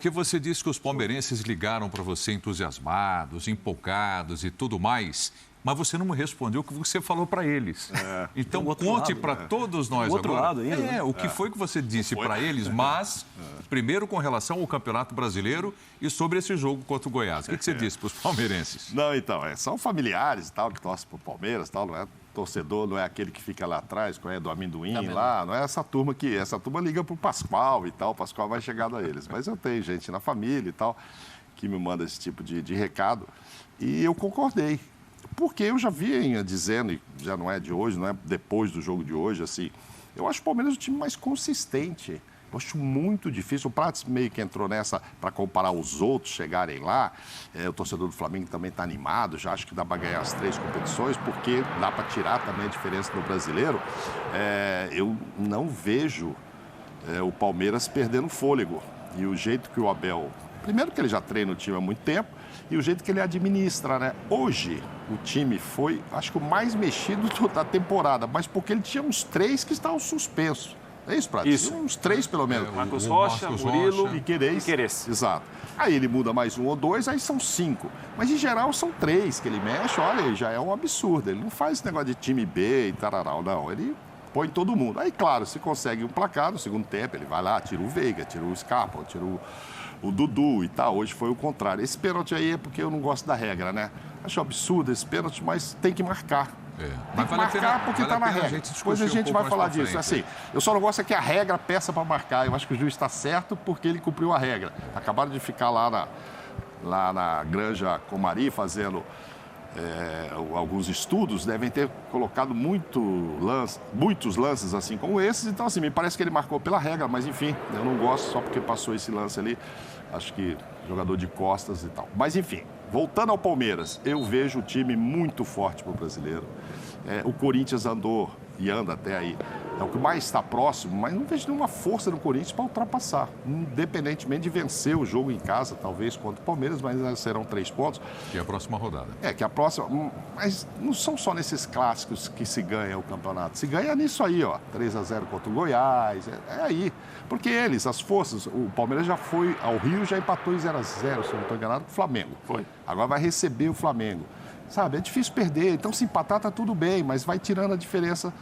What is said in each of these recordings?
Que você disse que os palmeirenses ligaram para você entusiasmados, empolgados e tudo mais, mas você não me respondeu o que você falou para eles. Então, conte para todos nós agora. O que foi que você disse para eles, mas primeiro com relação ao Campeonato Brasileiro e sobre esse jogo contra o Goiás. O que você disse para os palmeirenses? Não, então, são familiares e tal, que torcem para o Palmeiras e tal, não é torcedor, não é aquele que fica lá atrás, do amendoim lá, não é essa turma liga para o Pascoal e tal, o Pascoal vai chegando a eles. Mas eu tenho gente na família e tal, que me manda esse tipo de recado, e eu concordei. Porque eu já vinha dizendo, e já não é de hoje, não é depois do jogo de hoje, assim, eu acho o Palmeiras o time mais consistente. Eu acho muito difícil. O Prats meio que entrou nessa para comparar os outros chegarem lá. O torcedor do Flamengo também está animado, já acho que dá para ganhar as 3 competições, porque dá para tirar também a diferença do brasileiro. Eu não vejo o Palmeiras perdendo fôlego. E o jeito que o Abel... Primeiro que ele já treina o time há muito tempo, e o jeito que ele administra, né? Hoje, o time foi, acho que o mais mexido da temporada, mas porque ele tinha uns 3 que estavam suspensos. É isso, Prats? Isso. Uns 3, pelo menos. Marcos Rocha, Murilo e Querês. Exato. Aí ele muda mais 1 ou 2, aí são 5. Mas, em geral, são 3 que ele mexe. Olha, já é um absurdo. Ele não faz esse negócio de time B e tararau, não. Ele põe todo mundo. Aí, claro, se consegue um placar no segundo tempo, ele vai lá, tira o Veiga, tira o Scarpa, tira o Dudu e tal. Hoje foi o contrário. Esse pênalti aí é porque eu não gosto da regra, né? Acho absurdo esse pênalti, mas tem que marcar. Tem que marcar porque está na regra. Depois a gente vai falar disso. Assim, eu só não gosto é que a regra peça para marcar. Eu acho que o juiz está certo porque ele cumpriu a regra. Acabaram de ficar lá na Granja Comari fazendo alguns estudos, devem ter colocado muitos lances assim como esses. Então, assim, me parece que ele marcou pela regra, mas enfim, eu não gosto só porque passou esse lance ali. Acho que jogador de costas e tal. Mas enfim, voltando ao Palmeiras, eu vejo o time muito forte para o brasileiro. O Corinthians andou e anda até aí. É o que mais está próximo, mas não vejo nenhuma força no Corinthians para ultrapassar. Independentemente de vencer o jogo em casa, talvez, contra o Palmeiras, mas serão 3 pontos. E a próxima rodada. Que a próxima... Mas não são só nesses clássicos que se ganha o campeonato. Se ganha nisso aí, ó. 3-0 contra o Goiás. É aí. Porque eles, as forças... O Palmeiras já foi ao Rio, já empatou em 0-0, se eu não estou enganado, com o Flamengo. Foi. Agora vai receber o Flamengo. Sabe, é difícil perder. Então, se empatar, tá tudo bem, mas vai tirando a diferença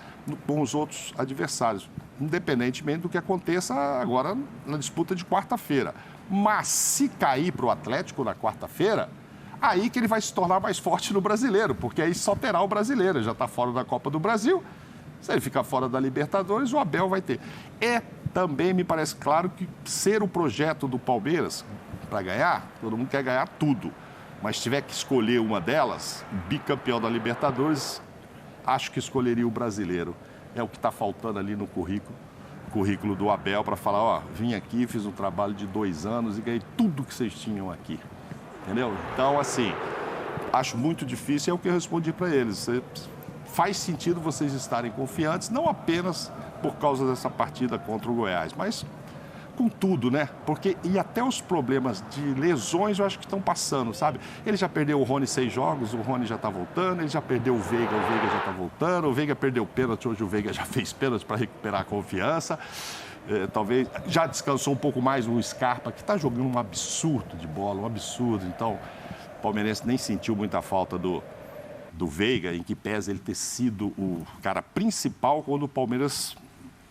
com os outros adversários, independentemente do que aconteça agora na disputa de quarta-feira. Mas, se cair para o Atlético na quarta-feira, aí que ele vai se tornar mais forte no brasileiro, porque aí só terá o brasileiro. Já está fora da Copa do Brasil. Se ele ficar fora da Libertadores, o Abel vai ter. Também me parece claro que ser o projeto do Palmeiras para ganhar, todo mundo quer ganhar tudo. Mas se tiver que escolher uma delas, bicampeão da Libertadores, acho que escolheria o brasileiro. É o que está faltando ali no currículo do Abel para falar, ó, vim aqui, fiz um trabalho de 2 anos e ganhei tudo que vocês tinham aqui. Entendeu? Então, assim, acho muito difícil, é o que eu respondi para eles. Faz sentido vocês estarem confiantes, não apenas por causa dessa partida contra o Goiás, mas... com tudo, né? Porque e até os problemas de lesões eu acho que estão passando, sabe? Ele já perdeu o Rony 6 jogos, o Rony já está voltando, ele já perdeu o Veiga já está voltando, o Veiga perdeu o pênalti, hoje o Veiga já fez pênalti para recuperar a confiança. Talvez já descansou um pouco mais o Scarpa, que está jogando um absurdo de bola, um absurdo. Então, o palmeirense nem sentiu muita falta do Veiga, em que pese ele ter sido o cara principal quando o Palmeiras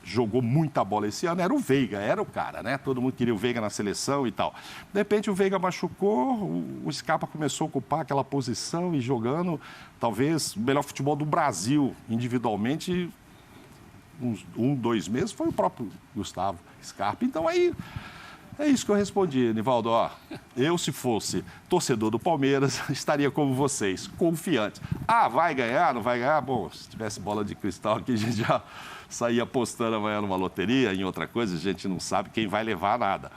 jogou muita bola esse ano, era o Veiga, era o cara, né? Todo mundo queria o Veiga na seleção e tal. De repente o Veiga machucou, o Scarpa começou a ocupar aquela posição e jogando, talvez, o melhor futebol do Brasil, individualmente, uns 2 meses, foi o próprio Gustavo Scarpa. Então aí, é isso que eu respondi, Nivaldo. Ó, eu, se fosse torcedor do Palmeiras, estaria como vocês, confiante. Vai ganhar, não vai ganhar? Bom, se tivesse bola de cristal aqui, a gente já sair apostando amanhã numa loteria, em outra coisa, a gente não sabe quem vai levar nada.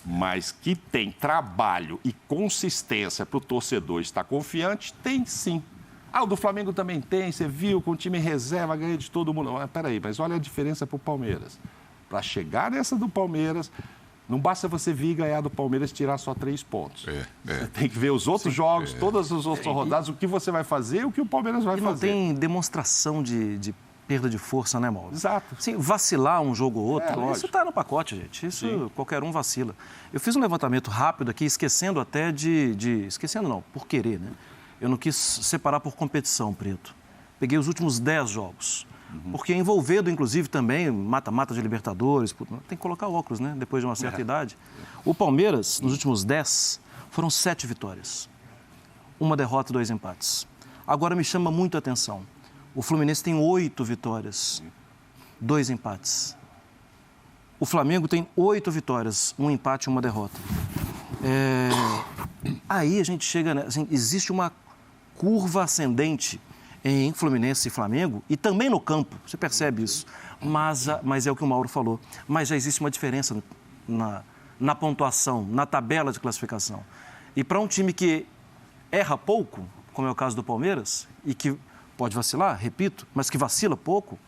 Mas que tem trabalho e consistência para o torcedor estar confiante, tem sim. O do Flamengo também tem, você viu, com o time reserva, ganha de todo mundo. Peraí, mas olha a diferença para o Palmeiras. Para chegar nessa do Palmeiras, não basta você vir e ganhar do Palmeiras e tirar só 3 pontos. Você tem que ver os outros jogos, todas as outras rodadas, o que você vai fazer e o que o Palmeiras vai fazer. E não tem demonstração de perda de força, né, Mauro? Exato. Sim, vacilar um jogo ou outro, isso está no pacote, gente. Isso qualquer um vacila. Eu fiz um levantamento rápido aqui, esquecendo até Esquecendo não, por querer, né? Eu não quis separar por competição, Preto. Peguei os últimos 10 jogos. Porque envolvendo, inclusive, também mata-mata de Libertadores. Tem que colocar óculos, né? Depois de uma certa idade. O Palmeiras, nos últimos 10, foram 7 vitórias. 1 derrota e 2 empates. Agora me chama muito a atenção. O Fluminense tem 8 vitórias, 2 empates. O Flamengo tem 8 vitórias, 1 empate e 1 derrota. Aí a gente chega... Assim, existe uma curva ascendente em Fluminense e Flamengo e também no campo, você percebe isso. Mas é o que o Mauro falou. Mas já existe uma diferença na pontuação, na tabela de classificação. E para um time que erra pouco, como é o caso do Palmeiras, e que pode vacilar, repito, mas que vacila pouco,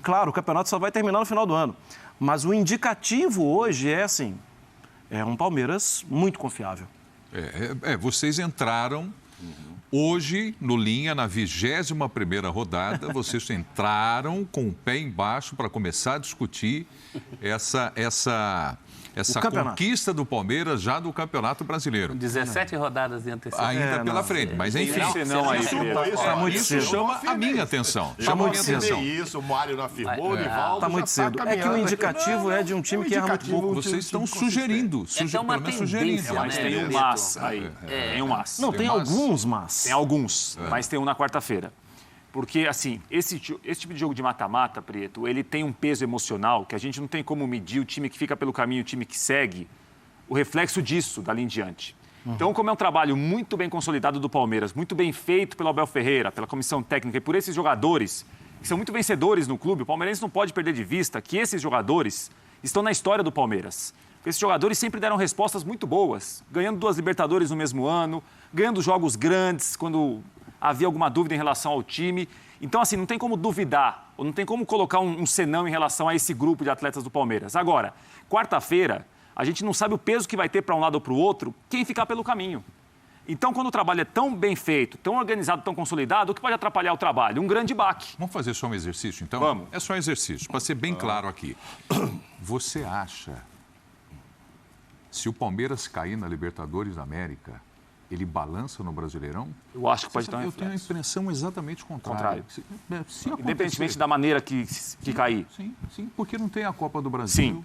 claro, o campeonato só vai terminar no final do ano. Mas o indicativo hoje é assim, é um Palmeiras muito confiável. Vocês entraram hoje no Linha, na 21ª rodada, vocês entraram com o pé embaixo para começar a discutir essa conquista do Palmeiras já do Campeonato Brasileiro. 17 rodadas de antecedência. Ainda pela frente, mas enfim. Isso chama a minha atenção. Chama a minha atenção. Isso, o Mário não afirmou, o Nivaldo está muito cedo. É que o indicativo é de um time que erra muito pouco. Vocês estão sugerindo. Uma tendência, mas tem um mas aí. Tem um mas. Não, tem alguns mas. Tem alguns, mas tem um na quarta-feira. Porque, assim, esse tipo de jogo de mata-mata, Preto, ele tem um peso emocional que a gente não tem como medir o time que fica pelo caminho, o time que segue, o reflexo disso dali em diante. Então, como é um trabalho muito bem consolidado do Palmeiras, muito bem feito pelo Abel Ferreira, pela comissão técnica e por esses jogadores, que são muito vencedores no clube, o palmeirense não pode perder de vista que esses jogadores estão na história do Palmeiras. Porque esses jogadores sempre deram respostas muito boas, ganhando 2 Libertadores no mesmo ano, ganhando jogos grandes quando havia alguma dúvida em relação ao time. Então, assim, não tem como duvidar, ou não tem como colocar um senão em relação a esse grupo de atletas do Palmeiras. Agora, quarta-feira, a gente não sabe o peso que vai ter para um lado ou para o outro quem ficar pelo caminho. Então, quando o trabalho é tão bem feito, tão organizado, tão consolidado, o que pode atrapalhar o trabalho? Um grande baque. Vamos fazer só um exercício, então? Vamos. É só um exercício, para ser bem claro aqui. Você acha, se o Palmeiras cair na Libertadores da América, ele balança no Brasileirão? Eu acho que pode ter um reflexo. Eu tenho a impressão exatamente contrária. Independentemente da maneira que cair. Sim, porque não tem a Copa do Brasil. Sim.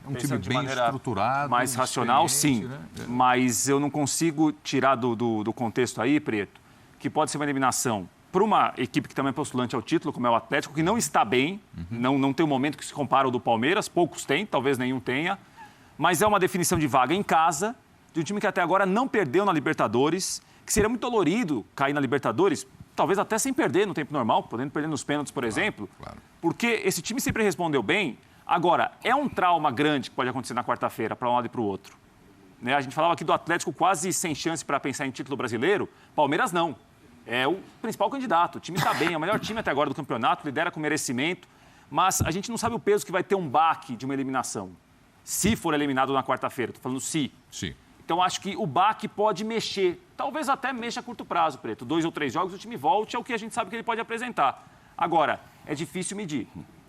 É um time bem estruturado. Mais racional, sim. Né? Mas eu não consigo tirar do contexto aí, Preto, que pode ser uma eliminação para uma equipe que também é postulante ao título, como é o Atlético, que não está bem, não tem um momento que se compara ao do Palmeiras, poucos têm, talvez nenhum tenha, mas é uma definição de vaga em casa, de um time que até agora não perdeu na Libertadores, que seria muito dolorido cair na Libertadores, talvez até sem perder no tempo normal, podendo perder nos pênaltis, por exemplo, porque esse time sempre respondeu bem. Agora, é um trauma grande que pode acontecer na quarta-feira, para um lado e para o outro. Né? A gente falava aqui do Atlético quase sem chance para pensar em título brasileiro, Palmeiras não. É o principal candidato, o time está bem, é o melhor time até agora do campeonato, lidera com merecimento, mas a gente não sabe o peso que vai ter um baque de uma eliminação, se for eliminado na quarta-feira, estou falando se. Sim. Então, acho que o baque pode mexer, talvez até mexa a curto prazo, Preto. 2 ou 3 jogos, o time volte ao que a gente sabe que ele pode apresentar. Agora, é difícil medir.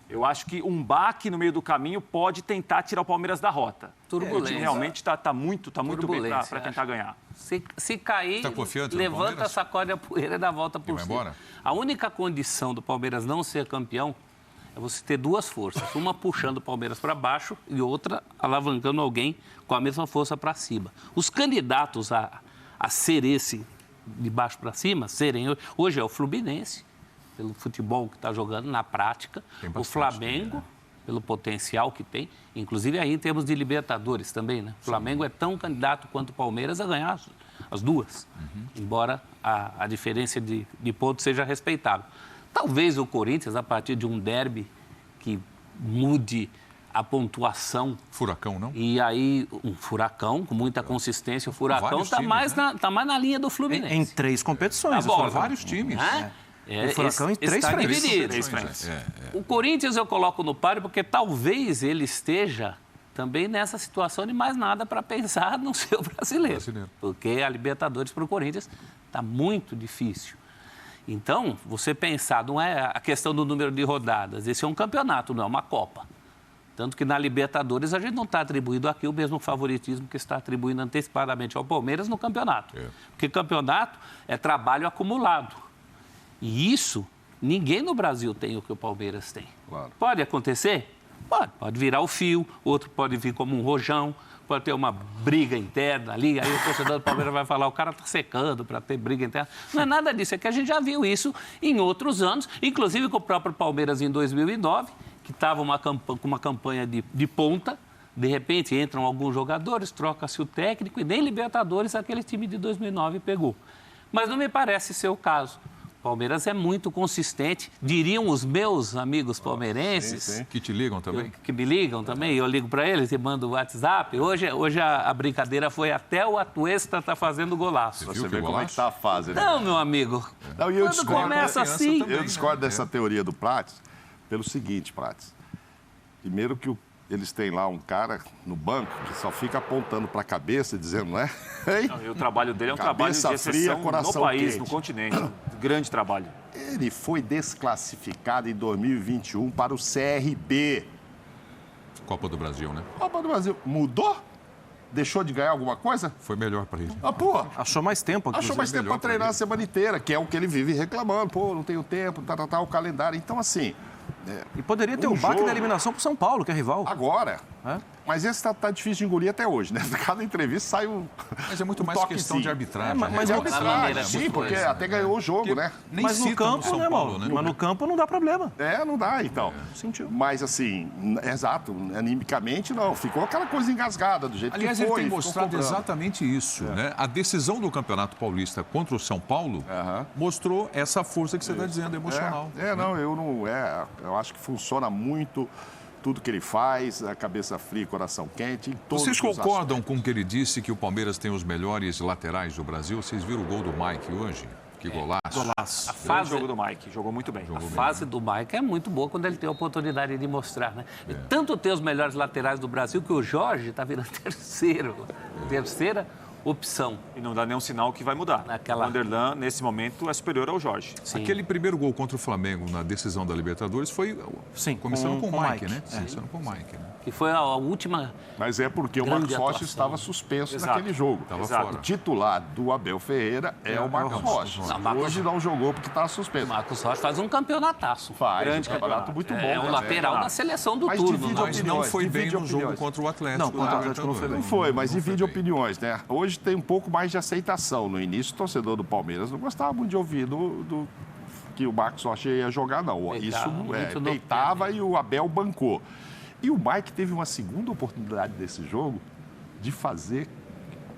Eu acho que um baque no meio do caminho pode tentar tirar o Palmeiras da rota. Turbulência. O time realmente está muito bem para tentar ganhar. Se cair, levanta, sacode a poeira e dá a volta por cima. A única condição do Palmeiras não ser campeão é você ter 2 forças. Uma puxando o Palmeiras para baixo e outra alavancando alguém com a mesma força para cima. Os candidatos a ser esse de baixo para cima, hoje é o Fluminense, pelo futebol que está jogando na prática, o Flamengo, pelo potencial que tem, inclusive aí em termos de Libertadores também, né? O Flamengo é tão candidato quanto o Palmeiras a ganhar as 2, embora a diferença de pontos seja respeitável. Talvez o Corinthians, a partir de um derby que mude a pontuação. Furacão, não? E aí, um furacão, com muita consistência, o Furacão está mais, né? Tá mais na linha do Fluminense. Em 3 competições. Tá vários times. O Furacão em 3 frentes. O Corinthians eu coloco no páreo porque talvez ele esteja também nessa situação de mais nada para pensar no seu brasileiro. Porque a Libertadores para o Corinthians está muito difícil. Então, você pensar, não é a questão do número de rodadas, esse é um campeonato, não é uma Copa. Tanto que na Libertadores a gente não está atribuindo aqui o mesmo favoritismo que está atribuindo antecipadamente ao Palmeiras no campeonato. Porque campeonato é trabalho acumulado. E isso, ninguém no Brasil tem o que o Palmeiras tem. Claro. Pode acontecer? Pode virar o fio, outro pode vir como um rojão, pode ter uma briga interna ali, aí o torcedor do Palmeiras vai falar, o cara está secando para ter briga interna. Não é nada disso, é que a gente já viu isso em outros anos, inclusive com o próprio Palmeiras em 2009, que estava com uma campanha de ponta, de repente entram alguns jogadores, troca-se o técnico e nem Libertadores aquele time de 2009 pegou. Mas não me parece ser o caso. O Palmeiras é muito consistente, diriam os meus amigos palmeirenses. Sim. Que te ligam também? Que me ligam também, eu ligo para eles e mando o WhatsApp. Hoje a brincadeira foi até o Atuesta está fazendo golaço. Você vê como é que está a fase, né? Não, meu amigo. Não, eu quando começa assim... Também, eu discordo dessa teoria do Prates pelo seguinte, Prates. Primeiro que eles têm lá um cara no banco que só fica apontando para a cabeça e dizendo, não é? Não, e o trabalho dele é um trabalho de exceção no país, no continente. Grande trabalho. Ele foi desclassificado em 2021 para o CRB. Copa do Brasil, né? Copa do Brasil. Mudou? Deixou de ganhar alguma coisa? Foi melhor para ele. Pô. Achou mais tempo. Achou mais tempo para treinar a semana inteira, que é o que ele vive reclamando. Pô, não tenho tempo, o calendário. Então, assim... E poderia ter um baque da eliminação para o São Paulo, que é rival. Agora. Mas esse tá difícil de engolir até hoje, né? Cada entrevista sai um. Mas é muito mais questão de arbitragem. Mas é arbitragem, sim, porque até ganhou o jogo, né? Mas no campo, né, Paulo? Mas no campo não dá problema. Não dá, então. Sentiu. Mas assim, exato, animicamente não. Ficou aquela coisa engasgada do jeito que foi. Aliás, ele tem mostrado exatamente isso, né? A decisão do Campeonato Paulista contra o São Paulo mostrou essa força que você está dizendo, emocional. Eu acho que funciona muito. Tudo que ele faz, a cabeça fria, coração quente. Vocês concordam com o que ele disse que o Palmeiras tem os melhores laterais do Brasil? Vocês viram o gol do Mike hoje? Que golaço. Golaço. A fase jogo do Mike, jogou muito bem. A fase do Mike é muito boa quando ele tem a oportunidade de mostrar, né? Tanto tem os melhores laterais do Brasil que o Jorge está virando terceira opção. E não dá nenhum sinal que vai mudar. O Vanderlan, nesse momento, é superior ao Jorge. Sim. Aquele primeiro gol contra o Flamengo na decisão da Libertadores foi começando com o Mike, né? Começando com o Mike, né? Que foi a última. Mas é porque o Marcos Rocha estava suspenso naquele jogo. Estava fora. O titular do Abel Ferreira é o Marcos Rocha. Hoje não jogou porque estava suspenso. O Marcos Rocha faz um campeonataço. Grande campeonato muito bom. É um lateral da seleção do turno. Mas não foi bem no jogo contra o Atlético. Não, contra o Atlético não foi bem. Não foi, mas divide opiniões, né? Hoje tem um pouco mais de aceitação. No início, o torcedor do Palmeiras não gostava muito de ouvir que o Marcos Rocha ia jogar, não. Isso deitava e o Abel bancou. E o Mike teve uma segunda oportunidade desse jogo de fazer.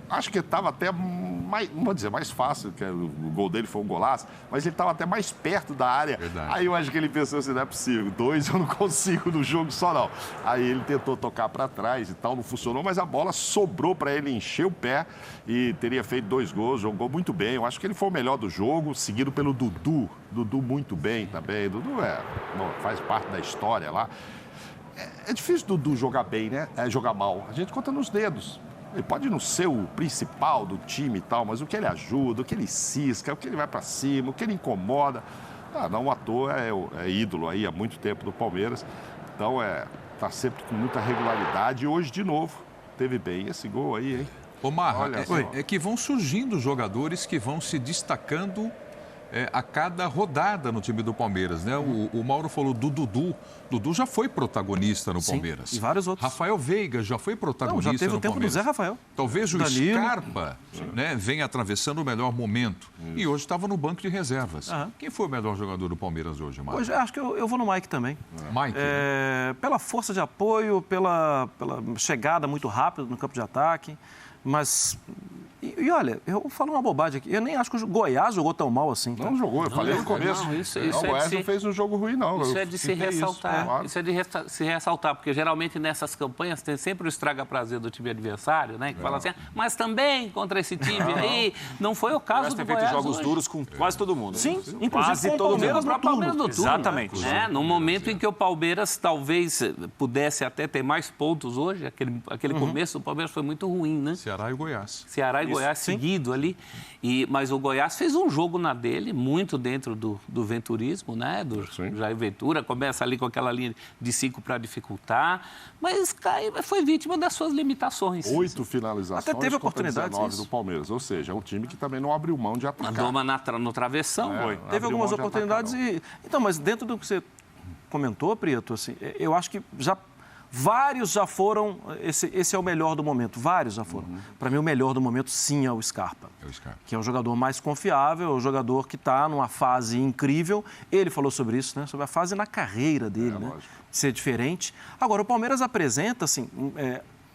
Acho que estava até mais, não vou dizer mais fácil, que o gol dele foi um golaço, mas ele estava até mais perto da área. Verdade. Aí eu acho que ele pensou assim, não é possível, 2 eu não consigo no jogo só não. Aí ele tentou tocar para trás e tal, não funcionou, mas a bola sobrou para ele encher o pé e teria feito 2 gols, jogou muito bem. Eu acho que ele foi o melhor do jogo, seguido pelo Dudu. Dudu muito bem também. Dudu faz parte da história lá. É difícil Dudu jogar bem, né? Jogar mal. A gente conta nos dedos. Ele pode não ser o principal do time e tal, mas o que ele ajuda, o que ele cisca, o que ele vai para cima, o que ele incomoda. Não à toa é ídolo aí há muito tempo do Palmeiras. Então, tá sempre com muita regularidade. E hoje, de novo, teve bem esse gol aí, hein? Ô, Marra, é que vão surgindo jogadores que vão se destacando a cada rodada no time do Palmeiras, né? O Mauro falou do Dudu. Dudu já foi protagonista no Palmeiras. E vários outros. Rafael Veiga já foi protagonista no Palmeiras. Já teve o tempo do Zé Rafael. Talvez o Scarpa, né, venha atravessando o melhor momento. E hoje estava no banco de reservas. Quem foi o melhor jogador do Palmeiras hoje, Marcos? Hoje acho que eu vou no Mike também. Mike? Pela força de apoio, pela chegada muito rápida no campo de ataque. Mas... E olha, eu falo uma bobagem aqui. Eu nem acho que o Goiás jogou tão mal assim. Não jogou, eu falei no começo. O Goiás não fez um jogo ruim, não. Isso é de se ressaltar. Isso é de se ressaltar, porque geralmente nessas campanhas tem sempre o estraga-prazer do time adversário, né? Que fala assim, mas também contra esse time aí. Não foi o caso do Goiás. Tem feito jogos duros com quase todo mundo. Sim, inclusive com o Palmeiras no turno. Exatamente. No momento em que o Palmeiras talvez pudesse até ter mais pontos hoje, aquele começo do Palmeiras foi muito ruim, né? Ceará e Goiás. Ceará e Goiás Goiás seguido ali. Mas o Goiás fez um jogo na dele, muito dentro do venturismo, né? Do Jair Ventura. Começa ali com aquela linha de 5 para dificultar. Mas foi vítima das suas limitações. 8 finalizações. Até teve oportunidades 19 do Palmeiras. Ou seja, é um time que também não abriu mão de atacar. Mandou uma no travessão. Teve algumas oportunidades Então, mas dentro do que você comentou, Prieto, assim, eu acho que vários já foram, esse é o melhor do momento, vários já foram. Para mim, o melhor do momento, sim, é o Scarpa. Que é um jogador mais confiável, é um jogador que está numa fase incrível. Ele falou sobre isso, né? Sobre a fase na carreira dele, né? De ser diferente. Agora, o Palmeiras apresenta, assim,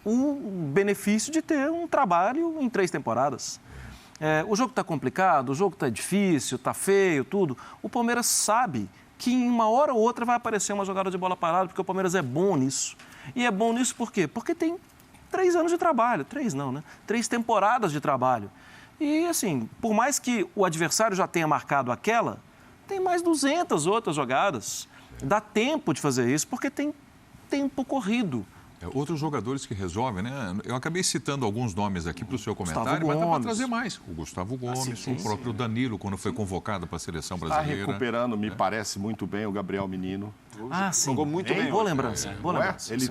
o benefício de ter um trabalho em 3 temporadas. O jogo está complicado, o jogo está difícil, está feio, tudo. O Palmeiras sabe que em uma hora ou outra vai aparecer uma jogada de bola parada, porque o Palmeiras é bom nisso. E é bom nisso por quê? Porque tem 3 anos de trabalho. 3 não, né? 3 temporadas de trabalho. E, assim, por mais que o adversário já tenha marcado aquela, tem mais 200 outras jogadas. Dá tempo de fazer isso, porque tem tempo corrido. Outros jogadores que resolvem, né? Eu acabei citando alguns nomes aqui para o seu comentário, mas dá para trazer mais. O Gustavo Gomes, o próprio Danilo, quando foi convocado para a seleção brasileira. Está recuperando, me parece muito bem, o Gabriel Menino. Sim. Jogou muito bem. Boa lembrança. Ele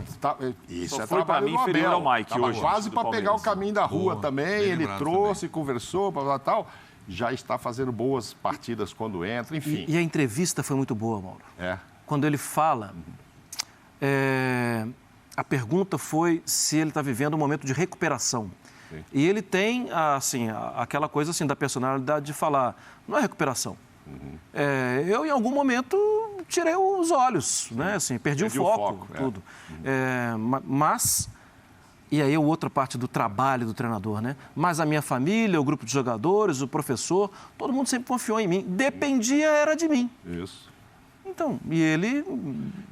isso só foi para mim inferior ao Mike hoje. Quase para pegar o caminho da rua também. Ele trouxe, conversou, tal. Já está fazendo boas partidas quando entra, enfim. E a entrevista foi muito boa, Mauro. Quando ele fala... A pergunta foi se ele está vivendo um momento de recuperação. Sim. E ele tem, assim, aquela coisa assim, da personalidade de falar, não é recuperação. Eu, em algum momento, tirei os olhos, né? Assim, perdi o foco, tudo. Mas, e aí é outra parte do trabalho do treinador, né? Mas a minha família, o grupo de jogadores, o professor, todo mundo sempre confiou em mim. Dependia, era de mim. Isso. Então, e ele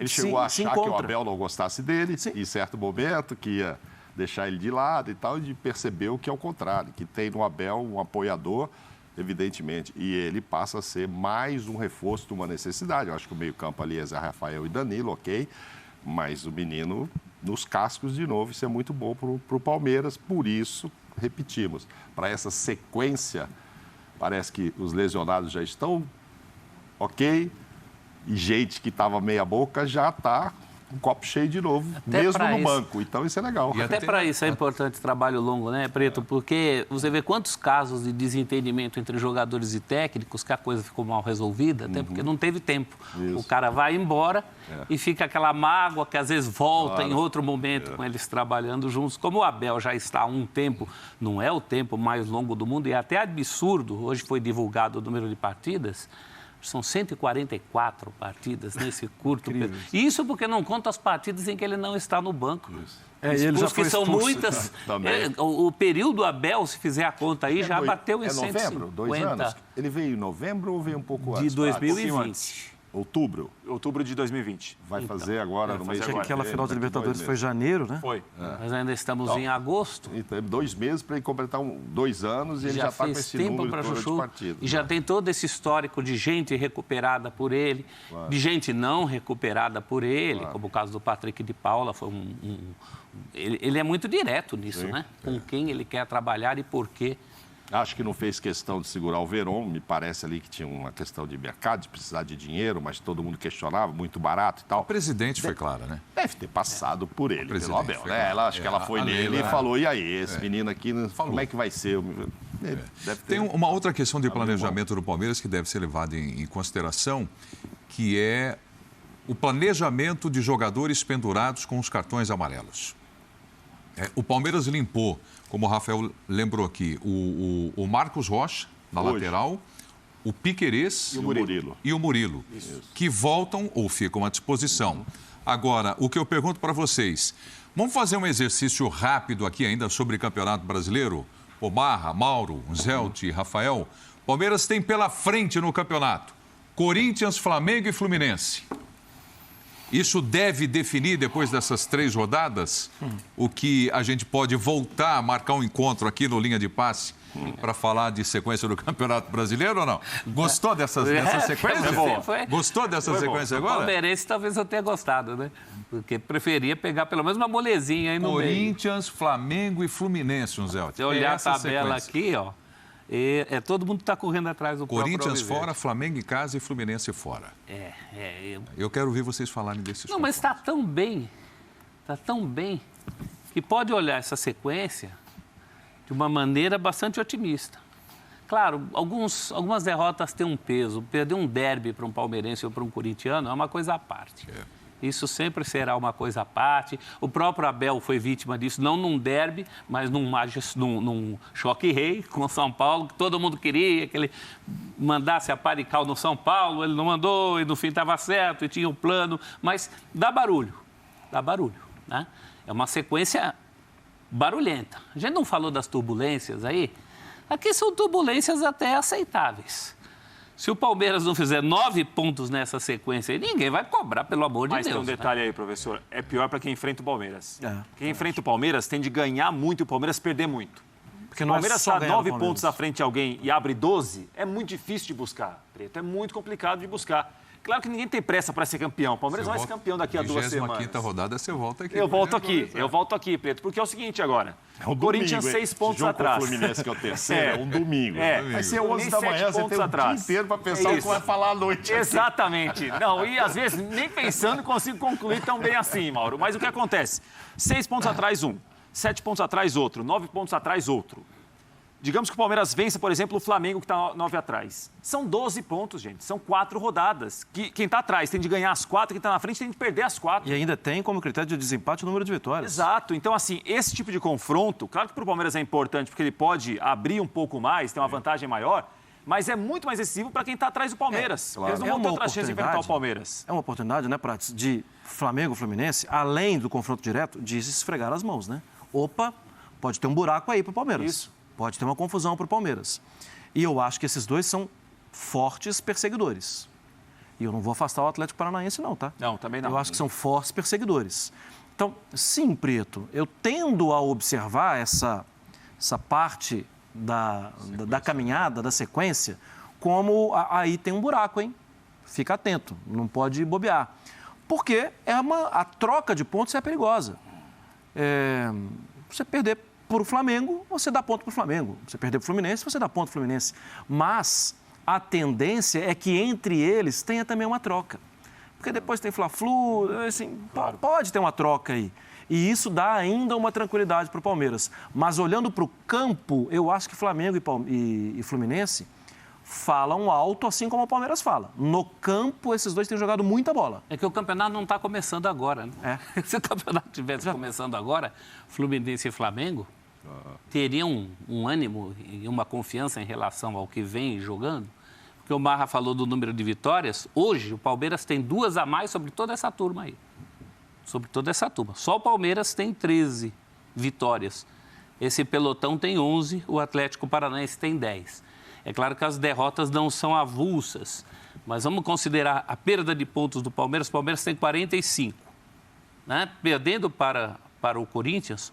chegou a achar que o Abel não gostasse dele, em certo momento, que ia deixar ele de lado e tal, e percebeu que é o contrário, que tem no Abel um apoiador, evidentemente, e ele passa a ser mais um reforço de uma necessidade. Eu acho que o meio-campo ali é Zé Rafael e Danilo, ok, mas o menino nos cascos de novo, isso é muito bom para o Palmeiras, por isso, repetimos, para essa sequência, parece que os lesionados já estão ok. E gente que estava meia boca já está um copo cheio de novo, até mesmo no banco. Então, isso é legal. E até para isso é importante trabalho longo, né, Preto? Porque você vê quantos casos de desentendimento entre jogadores e técnicos que a coisa ficou mal resolvida, até porque não teve tempo. Isso. O cara vai embora e fica aquela mágoa que às vezes volta em outro momento com eles trabalhando juntos. Como o Abel já está há um tempo, não é o tempo mais longo do mundo, e é até absurdo, hoje foi divulgado o número de partidas, são 144 partidas nesse curto período. Isso porque não conta as partidas em que ele não está no banco. Ele já foi que são muitas. O período Abel, se fizer a conta aí, já bateu em 150. Novembro, 2 anos? Ele veio em novembro ou veio um pouco antes? De 2020. Outubro? Outubro de 2020. Vai fazer agora no mês de aquela final de Libertadores foi janeiro, né? Foi. Mas ainda estamos em agosto. Então, 2 meses para ele completar 2 anos e ele já está com esse número todo de partido. E já tem todo esse histórico de gente recuperada por ele, de gente não recuperada por ele, como o caso do Patrick de Paula. Foi ele é muito direto nisso, né? Com quem ele quer trabalhar e por quê. Acho que não fez questão de segurar o Verón, me parece ali que tinha uma questão de mercado, de precisar de dinheiro, mas todo mundo questionava, muito barato e tal. O presidente foi claro, né? Deve ter passado por ele, pelo Abel, né? Acho que ela foi nele e falou, e aí, esse menino aqui, como é que vai ser? Tem uma outra questão de planejamento do Palmeiras que deve ser levada em consideração, que é o planejamento de jogadores pendurados com os cartões amarelos. O Palmeiras limpou, como o Rafael lembrou aqui, o Marcos Rocha, na lateral, o Piquerez e o Murilo. Que voltam ou ficam à disposição. Agora, o que eu pergunto para vocês, vamos fazer um exercício rápido aqui ainda sobre Campeonato Brasileiro? Omarra, Mauro, Zelt e Rafael. Palmeiras tem pela frente no campeonato Corinthians, Flamengo e Fluminense. Isso deve definir, depois dessas 3 rodadas, o que a gente pode voltar a marcar um encontro aqui no Linha de Passe para falar de sequência do Campeonato Brasileiro ou não? Gostou dessa sequência? Gostou dessa sequência agora? O palmeirense talvez eu tenha gostado, né? Porque preferia pegar pelo menos uma molezinha aí no meio. Corinthians, Flamengo e Fluminense, Zé. Se olhar a tabela aqui, ó, todo mundo está correndo atrás do Corinthians fora, Flamengo em casa e Fluminense fora. Eu quero ouvir vocês falarem desses. Não, mas está tão bem, que pode olhar essa sequência de uma maneira bastante otimista. Claro, algumas derrotas têm um peso. Perder um derby para um palmeirense ou para um corintiano é uma coisa à parte. Isso sempre será uma coisa à parte. O próprio Abel foi vítima disso, não num derby, mas num choque-rei com o São Paulo, que todo mundo queria que ele mandasse a pá de cal no São Paulo. Ele não mandou e no fim estava certo e tinha um plano. Mas dá barulho, né? É uma sequência barulhenta. A gente não falou das turbulências aí. Aqui são turbulências até aceitáveis. Se o Palmeiras não fizer 9 pontos nessa sequência aí, ninguém vai cobrar, pelo amor de Deus. Mas tem um detalhe aí, professor. É pior para quem enfrenta o Palmeiras. Quem enfrenta o Palmeiras tem de ganhar muito e o Palmeiras perder muito. Porque o Palmeiras está 9 pontos à frente de alguém e abre 12, é muito difícil de buscar, Preto. É muito complicado de buscar. Claro que ninguém tem pressa para ser campeão. O Palmeiras vai ser campeão daqui a 2 semanas. 25ª rodada, você volta aqui. Eu volto aqui, Preto. Porque é o seguinte agora. O Corinthians 6 pontos atrás. O Fluminense, que é o terceiro, é um domingo. Vai ser 11 da manhã, você tem o dia inteiro para pensar o que vai falar à noite. Exatamente. Não, e às vezes, nem pensando, consigo concluir tão bem assim, Mauro. Mas o que acontece? 6 pontos atrás, 1. 7 pontos atrás, outro. 9 pontos atrás, outro. Digamos que o Palmeiras vença, por exemplo, o Flamengo, que está 9 atrás. São 12 pontos, gente. São 4 rodadas. Quem está atrás tem de ganhar as 4, quem está na frente tem de perder as 4. E ainda tem como critério de desempate o número de vitórias. Exato. Então, assim, esse tipo de confronto, claro que para o Palmeiras é importante, porque ele pode abrir um pouco mais, ter uma vantagem maior, mas é muito mais decisivo para quem está atrás do Palmeiras. Claro. Eles não vão ter outra chance de enfrentar o Palmeiras. É uma oportunidade, né, Prates, de Flamengo e Fluminense, além do confronto direto, de se esfregar as mãos, né? Opa, pode ter um buraco aí para o Palmeiras. Isso. Pode ter uma confusão para o Palmeiras. E eu acho que esses dois são fortes perseguidores. E eu não vou afastar o Atlético Paranaense, não, tá? Não, também não. Eu acho que são fortes perseguidores. Então, sim, Preto, eu tendo a observar essa parte da caminhada, da sequência, como aí tem um buraco, hein? Fica atento, não pode bobear. Porque a troca de pontos é perigosa. Você perder para o Flamengo, você dá ponto para o Flamengo. Você perder para o Fluminense, você dá ponto para o Fluminense. Mas a tendência é que entre eles tenha também uma troca. Porque depois tem Fla-Flu, assim, claro. Pode ter uma troca aí. E isso dá ainda uma tranquilidade para o Palmeiras. Mas olhando para o campo, eu acho que Flamengo e Fluminense falam alto, assim como o Palmeiras fala. No campo, esses dois têm jogado muita bola. É que o campeonato não está começando agora, né? Se o campeonato estivesse começando agora, Fluminense e Flamengo teriam um ânimo e uma confiança em relação ao que vem jogando. Porque o Marra falou do número de vitórias. Hoje, o Palmeiras tem 2 a mais sobre toda essa turma aí. Sobre toda essa turma. Só o Palmeiras tem 13 vitórias. Esse pelotão tem 11, o Atlético Paranaense tem 10. É claro que as derrotas não são avulsas, mas vamos considerar a perda de pontos do Palmeiras. O Palmeiras tem 45. Né? Perdendo para o Corinthians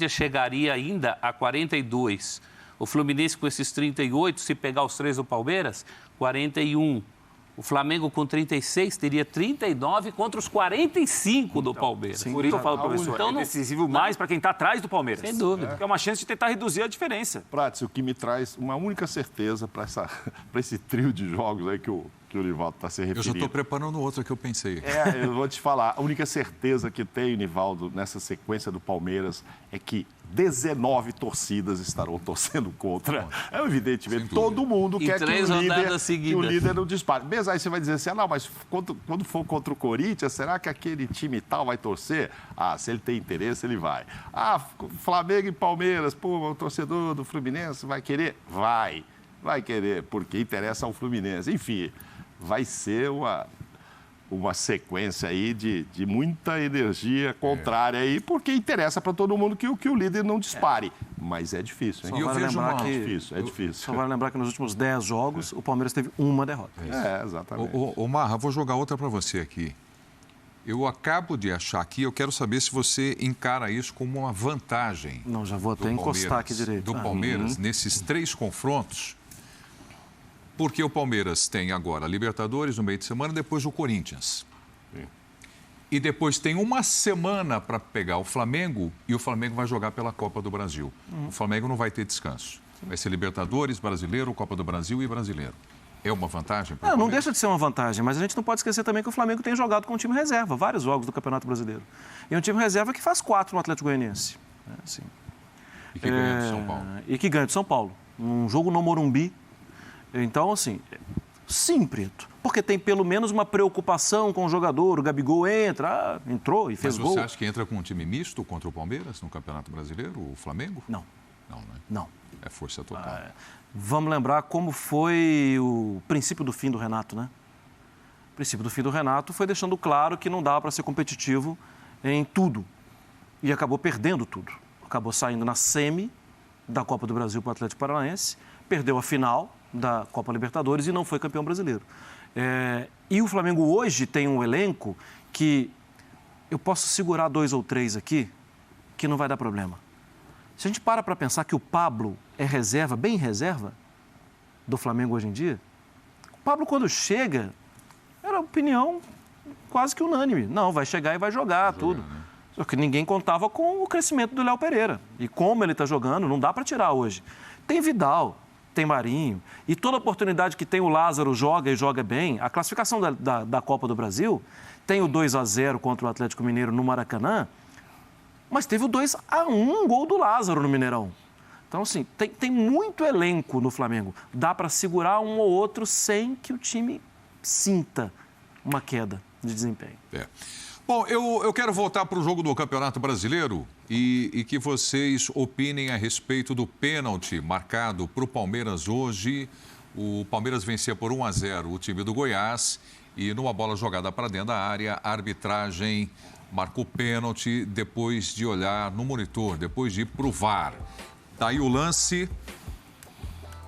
chegaria ainda a 42. O Fluminense com esses 38, se pegar os 3 do Palmeiras, 41. O Flamengo com 36 teria 39 contra os 45 do Palmeiras. Por isso eu falo, professor, então, é decisivo mais para quem está atrás do Palmeiras. Sem dúvida. Porque é uma chance de tentar reduzir a diferença. Prates, o que me traz uma única certeza para esse trio de jogos aí que o Nivaldo está se referindo. Eu já estou preparando outra que eu pensei. Eu vou te falar. A única certeza que tem, Nivaldo, nessa sequência do Palmeiras é que 19 torcidas estarão torcendo contra. Evidentemente, todo mundo quer que o líder não dispare. Mesmo aí você vai dizer assim, mas quando for contra o Corinthians, será que aquele time tal vai torcer? Se ele tem interesse, ele vai. Flamengo e Palmeiras, o torcedor do Fluminense vai querer? Vai querer, porque interessa ao Fluminense. Enfim, vai ser uma sequência aí de muita energia contrária aí, porque interessa para todo mundo que o líder não dispare. Mas é difícil, hein? E eu vejo é difícil. Só vale lembrar que nos últimos 10 jogos, o Palmeiras teve uma derrota. Exatamente. Marra, vou jogar outra para você aqui. eu acabo de achar aqui, eu quero saber se você encara isso como uma vantagem. Não, já vou até encostar aqui direito. Do Palmeiras, nesses 3 confrontos, porque o Palmeiras tem agora a Libertadores no meio de semana, depois o Corinthians. Sim. E depois tem uma semana para pegar o Flamengo e o Flamengo vai jogar pela Copa do Brasil. O Flamengo não vai ter descanso. Vai ser Libertadores, Brasileiro, Copa do Brasil e Brasileiro. É uma vantagem? Não deixa de ser uma vantagem, mas a gente não pode esquecer também que o Flamengo tem jogado com um time reserva, vários jogos do Campeonato Brasileiro. E um time reserva que faz 4 no Atlético Goianiense. Assim. E que ganha de São Paulo. E que ganha de São Paulo. Um jogo no Morumbi. Então, assim, sim, Preto. Porque tem pelo menos uma preocupação com o jogador. O Gabigol entrou e fez gol. Mas você acha que entra com um time misto contra o Palmeiras no Campeonato Brasileiro, o Flamengo? Não. Não, né? Não. É força total. Vamos lembrar como foi o princípio do fim do Renato, né? O princípio do fim do Renato foi deixando claro que não dava para ser competitivo em tudo. E acabou perdendo tudo. Acabou saindo na semi da Copa do Brasil para o Atlético Paranaense, perdeu a final da Copa Libertadores e não foi campeão brasileiro. E o Flamengo hoje tem um elenco que eu posso segurar 2 ou 3 aqui que não vai dar problema. Se a gente para pensar que o Pablo é reserva, bem reserva, do Flamengo hoje em dia, o Pablo, quando chega, era opinião quase que unânime. Não, vai chegar e vai jogar tudo. Né? Só que ninguém contava com o crescimento do Léo Pereira. E como ele está jogando, não dá para tirar hoje. Tem Vidal, tem Marinho, e toda oportunidade que tem o Lázaro joga e joga bem. A classificação da Copa do Brasil tem o 2-0 contra o Atlético Mineiro no Maracanã, mas teve o 2-1, um gol do Lázaro no Mineirão. Então, assim, tem muito elenco no Flamengo. Dá para segurar um ou outro sem que o time sinta uma queda de desempenho. Bom, eu quero voltar para o jogo do Campeonato Brasileiro e que vocês opinem a respeito do pênalti marcado para o Palmeiras hoje. O Palmeiras vencia por 1-0 o time do Goiás e numa bola jogada para dentro da área, a arbitragem marcou pênalti depois de olhar no monitor, depois de ir para o VAR. Daí o lance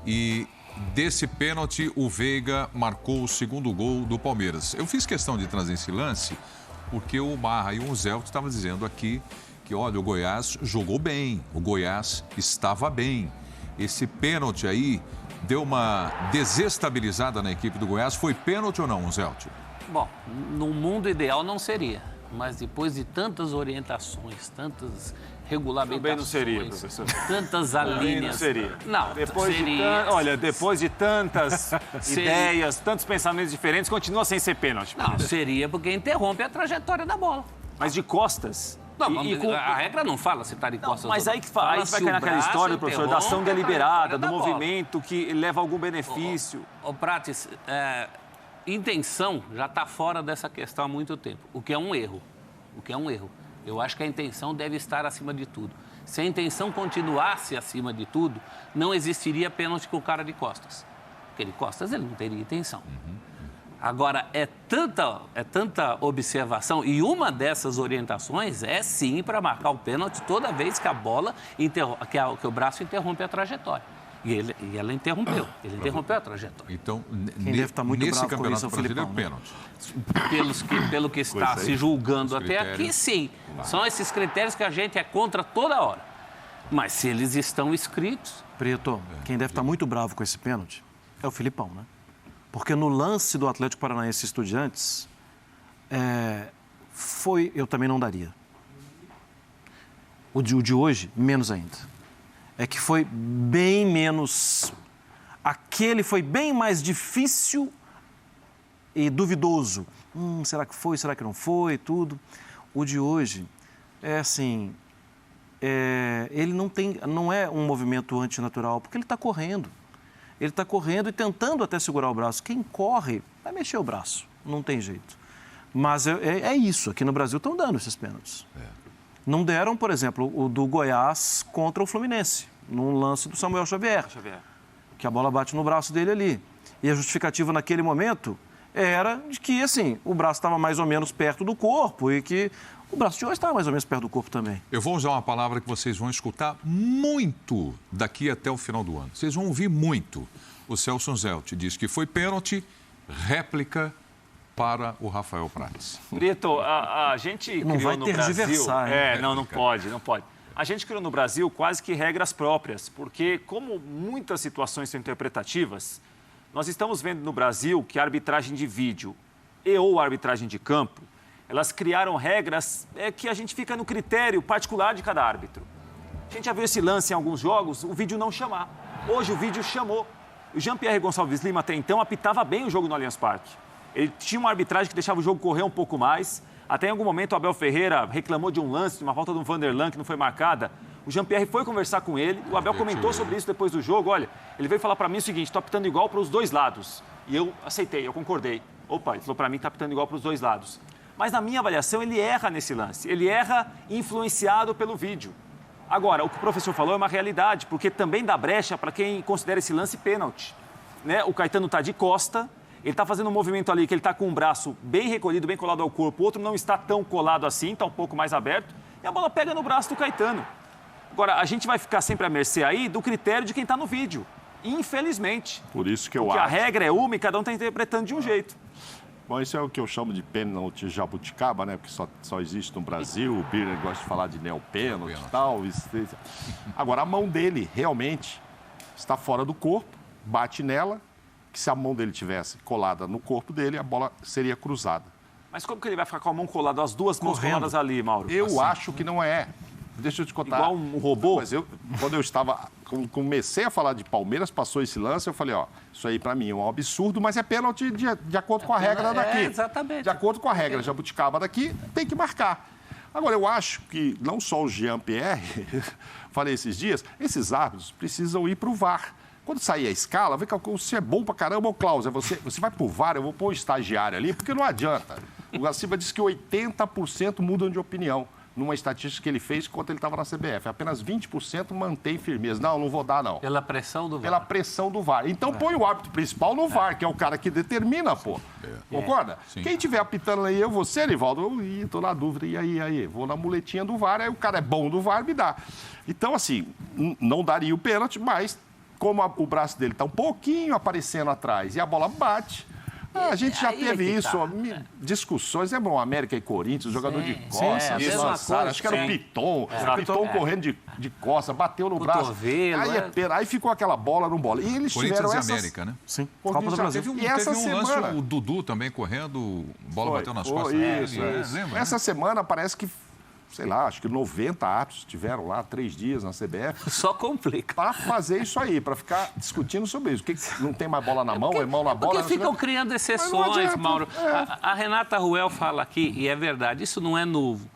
e desse pênalti o Veiga marcou o segundo gol do Palmeiras. Eu fiz questão de trazer esse lance porque o Marra e o Zé estavam dizendo aqui que, olha, o Goiás jogou bem, o Goiás estava bem. Esse pênalti aí deu uma desestabilizada na equipe do Goiás. Foi pênalti ou não, Zé? Bom, no mundo ideal não seria, mas depois de tantas orientações, tantas regulamentações... Também não seria, professor. Tantas alíneas... Não seria. Não, depois de tantas ideias, tantos pensamentos diferentes, continua sem ser pênalti. Não, seria porque interrompe a trajetória da bola. Mas de costas... Não, a regra não fala se está de costas. Mas aí que fala, vai cair naquela história, professor, da ação deliberada, do movimento que leva algum benefício. Ô Prates, intenção já está fora dessa questão há muito tempo, o que é um erro. Eu acho que a intenção deve estar acima de tudo. Se a intenção continuasse acima de tudo, não existiria pênalti com o cara de costas. Porque de costas ele não teria intenção. Agora, é tanta observação, e uma dessas orientações é sim para marcar o pênalti toda vez que a bola, que o braço interrompe a trajetória. E ela interrompeu. Ele interrompeu a trajetória. Então, quem deve estar muito nesse bravo com isso campeonato é o Filipão, brasileiro, pênalti. Pelo que está se julgando até aqui, sim. São esses critérios que a gente é contra toda hora. Mas se eles estão escritos... Preto, quem deve estar muito bravo com esse pênalti é o Filipão, né? Porque no lance do Atlético Paranaense Estudiantes, eu também não daria. O de hoje, menos ainda. É que foi bem menos... Aquele foi bem mais difícil e duvidoso. Será que foi, será que não foi, tudo. O de hoje é assim... ele não é um movimento antinatural, porque ele está correndo. Ele está correndo e tentando até segurar o braço. Quem corre vai mexer o braço, não tem jeito. Mas é isso, aqui no Brasil estão dando esses pênaltis. Não deram, por exemplo, o do Goiás contra o Fluminense, num lance do Samuel Xavier, que a bola bate no braço dele ali. E a justificativa naquele momento era de que, assim, o braço estava mais ou menos perto do corpo e que o braço de hoje estava mais ou menos perto do corpo também. Eu vou usar uma palavra que vocês vão escutar muito daqui até o final do ano. Vocês vão ouvir muito. O Celso Zelt diz que foi pênalti, réplica para o Rafael Prates. Prieto, a gente não criou no Brasil... Não pode. A gente criou no Brasil quase que regras próprias, porque como muitas situações são interpretativas, nós estamos vendo no Brasil que a arbitragem de vídeo ou a arbitragem de campo, elas criaram regras que a gente fica no critério particular de cada árbitro. A gente já viu esse lance em alguns jogos, o vídeo não chamar. Hoje o vídeo chamou. O Jean-Pierre Gonçalves Lima até então apitava bem o jogo no Allianz Parque. Ele tinha uma arbitragem que deixava o jogo correr um pouco mais. Até em algum momento o Abel Ferreira reclamou de um lance, de uma falta do Vanderlan que não foi marcada. O Jean-Pierre foi conversar com ele, o Abel comentou sobre isso depois do jogo. Olha, ele veio falar para mim o seguinte, estou apitando igual para os dois lados. E eu aceitei, eu concordei. Opa, ele falou para mim que está apitando igual para os dois lados. Mas na minha avaliação ele erra nesse lance, ele erra influenciado pelo vídeo. Agora, o que o professor falou é uma realidade, porque também dá brecha para quem considera esse lance pênalti. Né? O Caetano está de costa, ele está fazendo um movimento ali que ele está com o braço bem recolhido, bem colado ao corpo, o outro não está tão colado assim, está um pouco mais aberto, e a bola pega no braço do Caetano. Agora, a gente vai ficar sempre à mercê aí do critério de quem está no vídeo, infelizmente. Por isso que eu porque acho. Porque a regra é uma e cada um está interpretando de um jeito. Bom, isso é o que eu chamo de pênalti jabuticaba, né? Porque só existe no Brasil. O Birner gosta de falar de neopênalti e tal. Agora, a mão dele realmente está fora do corpo, bate nela, que se a mão dele tivesse colada no corpo dele, a bola seria cruzada. Mas como que ele vai ficar com a mão colada, as duas mãos coladas ali, Mauro? Eu acho que não é. Deixa eu te contar. Igual um robô? Mas quando eu comecei a falar de Palmeiras, passou esse lance, eu falei, ó, isso aí pra mim é um absurdo, mas é pênalti de acordo com a regra daqui. Exatamente. De acordo com a regra jabuticaba daqui, tem que marcar. Agora, eu acho que não só o Jean-Pierre, falei esses dias, esses árbitros precisam ir pro VAR. Quando sair a escala, vê que você é bom pra caramba, ô Cláudio, você vai pro VAR, eu vou pôr o estagiário ali, porque não adianta. O Gaciba disse que 80% mudam de opinião. Numa estatística que ele fez enquanto ele estava na CBF. Apenas 20% mantém firmeza. Não vou dar, não. Pela pressão do VAR. Pela pressão do VAR. Então põe o árbitro principal no VAR, que é o cara que determina, pô. Concorda? Sim. Quem estiver apitando aí, você, Nivaldo, eu tô na dúvida. E aí? Vou na muletinha do VAR, aí o cara é bom do VAR, me dá. Então, assim, não daria o pênalti, mas como o braço dele está um pouquinho aparecendo atrás e a bola bate... a gente já teve isso, discussões, é bom, América e Corinthians, jogador de costas, acho que era o Piton, Piton correndo de costas, bateu no braço, aí ficou aquela bola no bola. E eles Corinthians tiveram e América, né? Sim, Copa do Brasil. Teve um lance, o Dudu também correndo, a bola bateu nas costas dele. Lembra, essa semana parece que, sei lá, acho que 90 árbitros estiveram lá 3 dias na CBF. Só complica. Para fazer isso aí, para ficar discutindo sobre isso. Que não tem mais bola na mão, é mão na bola. Porque ficam criando exceções, Mauro. A Renata Ruel fala aqui, e é verdade, isso não é novo.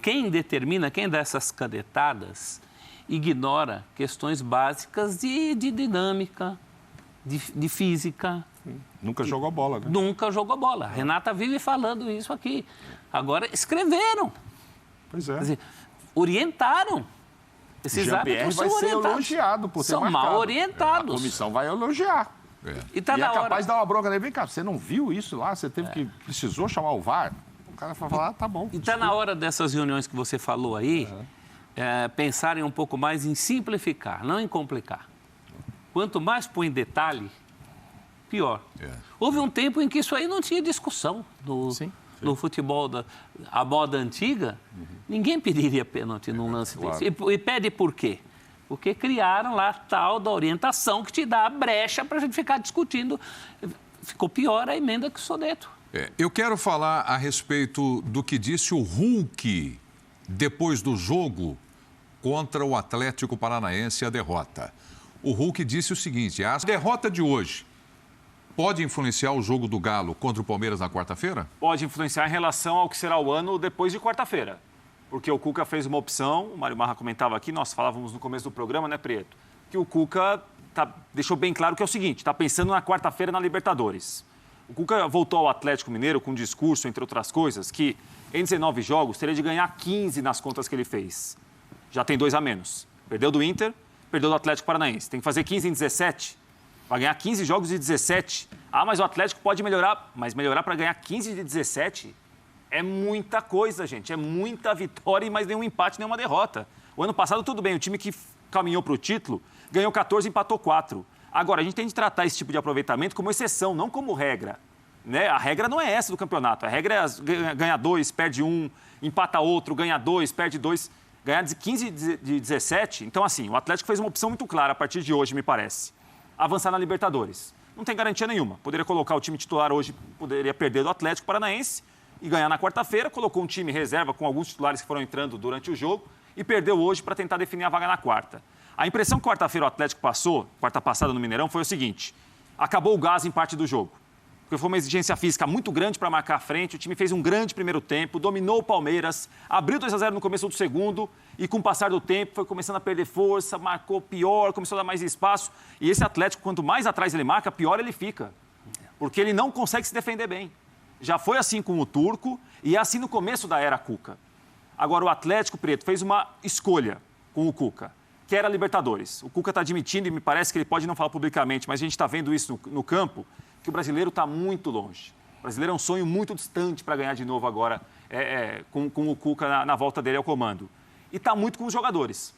Quem determina, quem dá essas canetadas, ignora questões básicas de dinâmica, de física. Nunca jogou bola, né? Nunca jogou bola. A Renata vive falando isso aqui. Agora, escreveram. Pois é. Quer dizer, orientaram. Esses árbitros vai ser elogiado por ser marcado. São mal orientados. A comissão vai elogiar. E tá é capaz de dar uma bronca nele. Vem cá, você não viu isso lá? Você precisou chamar o VAR? O cara vai falar, tá bom. E está na hora dessas reuniões que você falou aí, pensarem um pouco mais em simplificar, não em complicar. Quanto mais põe detalhe, pior. Houve um tempo em que isso aí não tinha discussão no futebol a moda antiga. Ninguém pediria pênalti num lance desse. E pede por quê? Porque criaram lá tal da orientação que te dá a brecha para a gente ficar discutindo. Ficou pior a emenda que o Soneto. Eu quero falar a respeito do que disse o Hulk depois do jogo contra o Atlético Paranaense, a derrota. O Hulk disse o seguinte: a derrota de hoje pode influenciar o jogo do Galo contra o Palmeiras na quarta-feira? Pode influenciar em relação ao que será o ano depois de quarta-feira. Porque o Cuca fez uma opção, o Mário Marra comentava aqui, nós falávamos no começo do programa, né, Prieto? Que o Cuca deixou bem claro que é o seguinte, está pensando na quarta-feira na Libertadores. O Cuca voltou ao Atlético Mineiro com um discurso, entre outras coisas, que em 19 jogos teria de ganhar 15 nas contas que ele fez. Já tem 2 a menos. Perdeu do Inter, perdeu do Atlético Paranaense. Tem que fazer 15 em 17. Vai ganhar 15 jogos de 17. Ah, mas o Atlético pode melhorar. Mas melhorar para ganhar 15 de 17 é muita coisa, gente. É muita vitória, mas nenhum empate, nenhuma derrota. O ano passado, tudo bem. O time que caminhou para o título ganhou 14 e empatou 4. Agora, a gente tem de tratar esse tipo de aproveitamento como exceção, não como regra. né? A regra não é essa do campeonato. A regra é ganhar 2, perde 1, empata outro, ganha 2, perde 2, ganhar de 15 de 17. Então, assim, o Atlético fez uma opção muito clara a partir de hoje, me parece. Avançar na Libertadores. Não tem garantia nenhuma. Poderia colocar o time titular hoje, poderia perder do Atlético Paranaense e ganhar na quarta-feira. Colocou um time reserva com alguns titulares que foram entrando durante o jogo e perdeu hoje para tentar definir a vaga na quarta. A impressão que quarta-feira o Atlético passou, quarta passada no Mineirão, foi o seguinte: acabou o gás em parte do jogo. Porque foi uma exigência física muito grande para marcar a frente, o time fez um grande primeiro tempo, dominou o Palmeiras, abriu 2-0 no começo do segundo e com o passar do tempo foi começando a perder força, marcou pior, começou a dar mais espaço. E esse Atlético, quanto mais atrás ele marca, pior ele fica. Porque ele não consegue se defender bem. Já foi assim com o Turco e é assim no começo da era Cuca. Agora o Atlético, Preto, fez uma escolha com o Cuca, que era a Libertadores. O Cuca está admitindo, e me parece que ele pode não falar publicamente, mas a gente está vendo isso no campo, que o brasileiro está muito longe. O brasileiro é um sonho muito distante para ganhar de novo agora com o Cuca na volta dele ao comando. E está muito com os jogadores.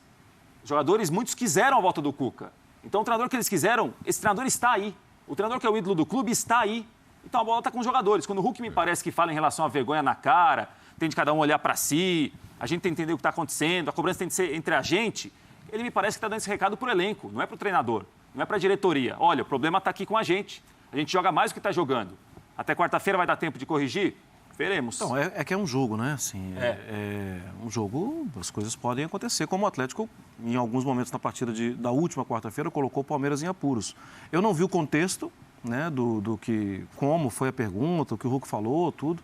Os jogadores, muitos quiseram a volta do Cuca. Então o treinador que eles quiseram, esse treinador está aí. O treinador que é o ídolo do clube está aí. Então a bola está com os jogadores. Quando o Hulk me parece que fala em relação à vergonha na cara, tem de cada um olhar para si, a gente tem que entender o que está acontecendo, a cobrança tem que ser entre a gente, ele me parece que está dando esse recado para o elenco, não é para o treinador, não é para a diretoria. Olha, o problema está aqui com a gente joga mais do que está jogando. Até quarta-feira vai dar tempo de corrigir? Veremos. Então, é que é um jogo, né? Assim, é um jogo, as coisas podem acontecer, como o Atlético, em alguns momentos na partida da última quarta-feira, colocou o Palmeiras em apuros. Eu não vi o contexto, né, do que, como foi a pergunta, o que o Hulk falou, tudo.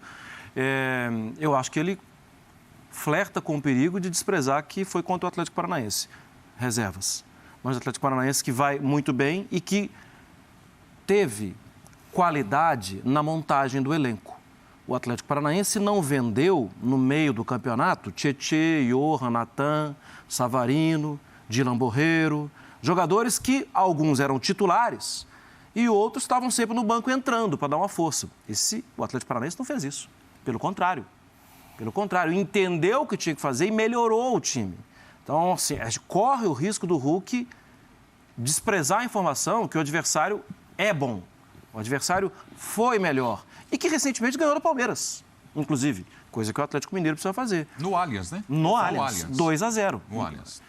Eu acho que ele flerta com o perigo de desprezar que foi contra o Atlético Paranaense. Reservas. Mas o Atlético Paranaense que vai muito bem e que teve qualidade na montagem do elenco. O Atlético Paranaense não vendeu, no meio do campeonato, Tietê, Johan, Natan, Savarino, Dylan Borreiro, jogadores que alguns eram titulares e outros estavam sempre no banco entrando para dar uma força. O Atlético Paranaense não fez isso. Pelo contrário, entendeu o que tinha que fazer e melhorou o time. Então, assim, a gente corre o risco do Hulk desprezar a informação que o adversário é bom. O adversário foi melhor. E que recentemente ganhou do Palmeiras, inclusive. Coisa que o Atlético Mineiro precisa fazer. No Allianz, né? No Allianz. 2-0. No Allianz.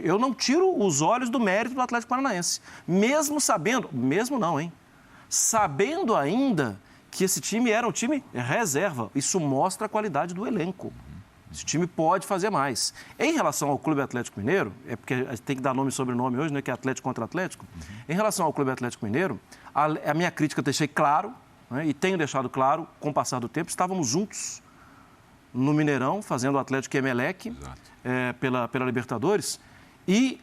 Eu não tiro os olhos do mérito do Atlético Paranaense. Mesmo sabendo... Mesmo não, hein? Sabendo ainda que esse time era um time reserva. Isso mostra a qualidade do elenco. Esse time pode fazer mais. Em relação ao Clube Atlético Mineiro, é porque a gente tem que dar nome e sobrenome hoje, né, que é Atlético contra Atlético. Em relação ao Clube Atlético Mineiro, a minha crítica eu deixei claro, né, e tenho deixado claro, com o passar do tempo, estávamos juntos no Mineirão, fazendo o Atlético e Emelec pela Libertadores, e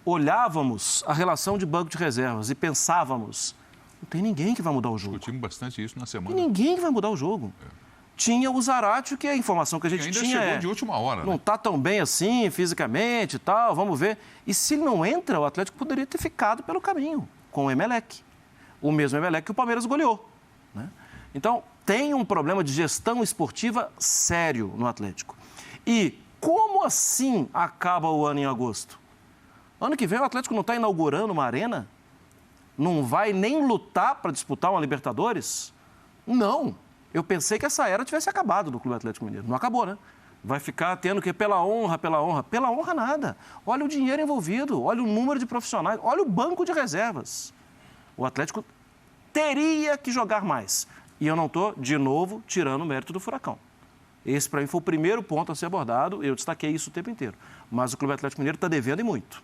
olhávamos a relação de banco de reservas e pensávamos, não tem ninguém que vai mudar o jogo. Discutimos bastante isso na semana. Tem ninguém que vai mudar o jogo. Tinha o Zaratio, que a informação que a gente tinha chegou de última hora. Não está tão bem assim, fisicamente e tal, vamos ver. E se ele não entra, o Atlético poderia ter ficado pelo caminho com o Emelec. O mesmo Emelec que o Palmeiras goleou. Né? Então, tem um problema de gestão esportiva sério no Atlético. E como assim acaba o ano em agosto? Ano que vem o Atlético não está inaugurando uma arena? Não vai nem lutar para disputar uma Libertadores? Não. Eu pensei que essa era tivesse acabado do Clube Atlético Mineiro. Não acabou, né? Vai ficar tendo que pela honra. Pela honra, nada. Olha o dinheiro envolvido, olha o número de profissionais, olha o banco de reservas. O Atlético teria que jogar mais. E eu não estou, de novo, tirando o mérito do Furacão. Esse, para mim, foi o primeiro ponto a ser abordado. Eu destaquei isso o tempo inteiro. Mas o Clube Atlético Mineiro está devendo e muito.